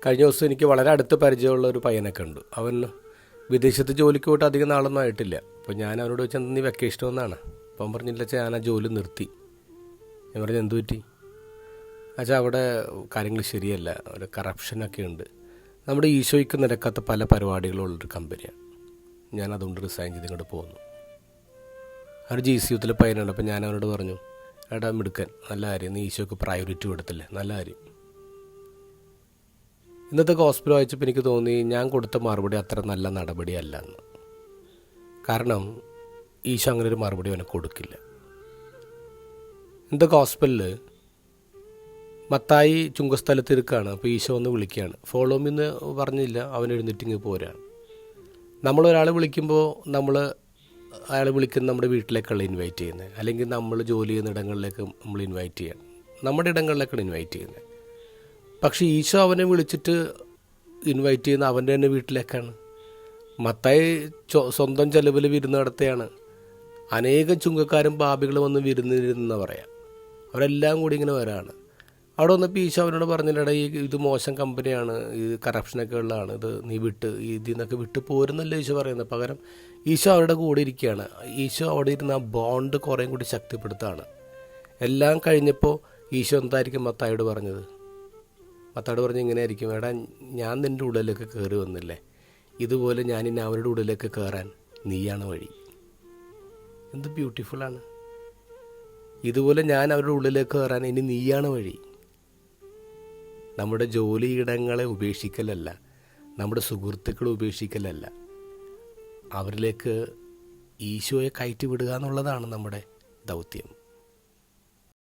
കഴിഞ്ഞ ദിവസം എനിക്ക് വളരെ അടുത്ത് പരിചയമുള്ള ഒരു പയ്യനെ കണ്ടു. അവൻ വിദേശത്ത് ജോലിക്ക് പോയിട്ട് അധികം നാളൊന്നും ആയിട്ടില്ല. അപ്പോൾ ഞാൻ അവനോട് ചോദിച്ചാൽ നീ വെക്കേഷൻ വന്നാണ്. അപ്പോൾ അവൻ പറഞ്ഞില്ല അച്ഛാ ഞാൻ ആ ജോലി നിർത്തി. ഞാൻ പറഞ്ഞു എന്തു പറ്റി? അച്ഛാ അവിടെ കാര്യങ്ങൾ ശരിയല്ല, ഒരു കറപ്ഷനൊക്കെ ഉണ്ട്. നമ്മുടെ ഈശോയ്ക്ക് നിരക്കാത്ത പല പരിപാടികളുള്ളൊരു കമ്പനിയാണ്. ഞാൻ അതുകൊണ്ട് റിസൈൻ ചെയ്ത് ഇങ്ങോട്ട് പോകുന്നു. അവർ GCUത്തിലെ പയ്യനുണ്ട്. അപ്പോൾ ഞാൻ അവനോട് പറഞ്ഞു, എടാ മിടുക്കൻ, നല്ല കാര്യം, നീ ഈശോയ്ക്ക് പ്രയോറിറ്റി കൊടുത്തില്ലേ, നല്ല കാര്യം. ഇന്നത്തെ ഗോസ്പൽ വായിച്ചപ്പോൾ എനിക്ക് തോന്നി ഞാൻ കൊടുത്ത മറുപടി അത്ര നല്ല നടപടിയല്ല എന്ന്. കാരണം ഈശോ അങ്ങനെ ഒരു മറുപടി അവനെ കൊടുക്കില്ല. ഇന്നത്തെ ഗോസ്പലിൽ മത്തായി ചുങ്കസ്ഥലത്ത് ഇരിക്കുകയാണ്. അപ്പോൾ ഈശോ ഒന്ന് വിളിക്കുകയാണ്. ഫോളോ മീ എന്ന് പറഞ്ഞില്ല, അവൻ എഴുന്നേറ്റിങ്ങ് പോരാണ്. നമ്മളൊരാളെ വിളിക്കുമ്പോൾ അയാൾ വിളിക്കുന്ന നമ്മുടെ വീട്ടിലേക്കുള്ള ഇൻവൈറ്റ് ചെയ്യുന്നത്, അല്ലെങ്കിൽ നമ്മൾ ജോലി ചെയ്യുന്ന ഇടങ്ങളിലേക്ക് നമ്മൾ ഇൻവൈറ്റ് ചെയ്യണം, നമ്മുടെ ഇടങ്ങളിലേക്കാണ് ഇൻവൈറ്റ് ചെയ്യുന്നത്. പക്ഷേ ഈശോ അവനെ വിളിച്ചിട്ട് ഇൻവൈറ്റ് ചെയ്യുന്ന അവൻ്റെ തന്നെ വീട്ടിലേക്കാണ്. മത്തായി സ്വന്തം ചെലവിൽ വിരുന്ന് നടത്തുകയാണ്. അനേകം ചുങ്കക്കാരും പാപികളും വന്ന് വിരുന്നിരുന്ന പറയാം. അവരെല്ലാം കൂടി ഇങ്ങനെ വരാണ്. അവിടെ വന്നപ്പോൾ ഈശോ അവനോട് പറഞ്ഞില്ലടാ, ഇത് മോശം കമ്പനിയാണ്, ഇത് കറപ്ഷനൊക്കെ ഉള്ളതാണ്, ഇത് നീ ഇതിൽ നിന്നൊക്കെ വിട്ട് പോരുന്നല്ലേ ഈശോ പറയുന്നത്. പകരം ഈശോ അവരുടെ കൂടെ ഇരിക്കുകയാണ്. ഈശോ അവിടെ ഇരുന്ന് ആ ബോണ്ട് കുറേ കൂടി ശക്തിപ്പെടുത്താണ്. എല്ലാം കഴിഞ്ഞപ്പോൾ ഈശോ എന്തായിരിക്കും മത്തായോട് പറഞ്ഞത്? മത്തായോട് പറഞ്ഞ് ഇങ്ങനെ ആയിരിക്കും, എടാ ഞാൻ നിൻ്റെ ഉള്ളിലേക്ക് കയറി വന്നില്ലേ, ഇതുപോലെ ഞാൻ ഇനി അവരുടെ ഉള്ളിലേക്ക് കയറാൻ നീയാണ് വഴി. എന്ത് ബ്യൂട്ടിഫുള്ളാണ്. ഇതുപോലെ ഞാൻ അവരുടെ ഉള്ളിലേക്ക് കയറാൻ ഇനി നീയാണ് വഴി. നമ്മുടെ ജോലിയിടങ്ങളെ ഉപേക്ഷിക്കലല്ല, നമ്മുടെ സുഹൃത്തുക്കളെ ഉപേക്ഷിക്കലല്ല, അവരിലേക്ക് ഈശോയെ കയറ്റി വിടുക എന്നുള്ളതാണ് നമ്മുടെ ദൗത്യം.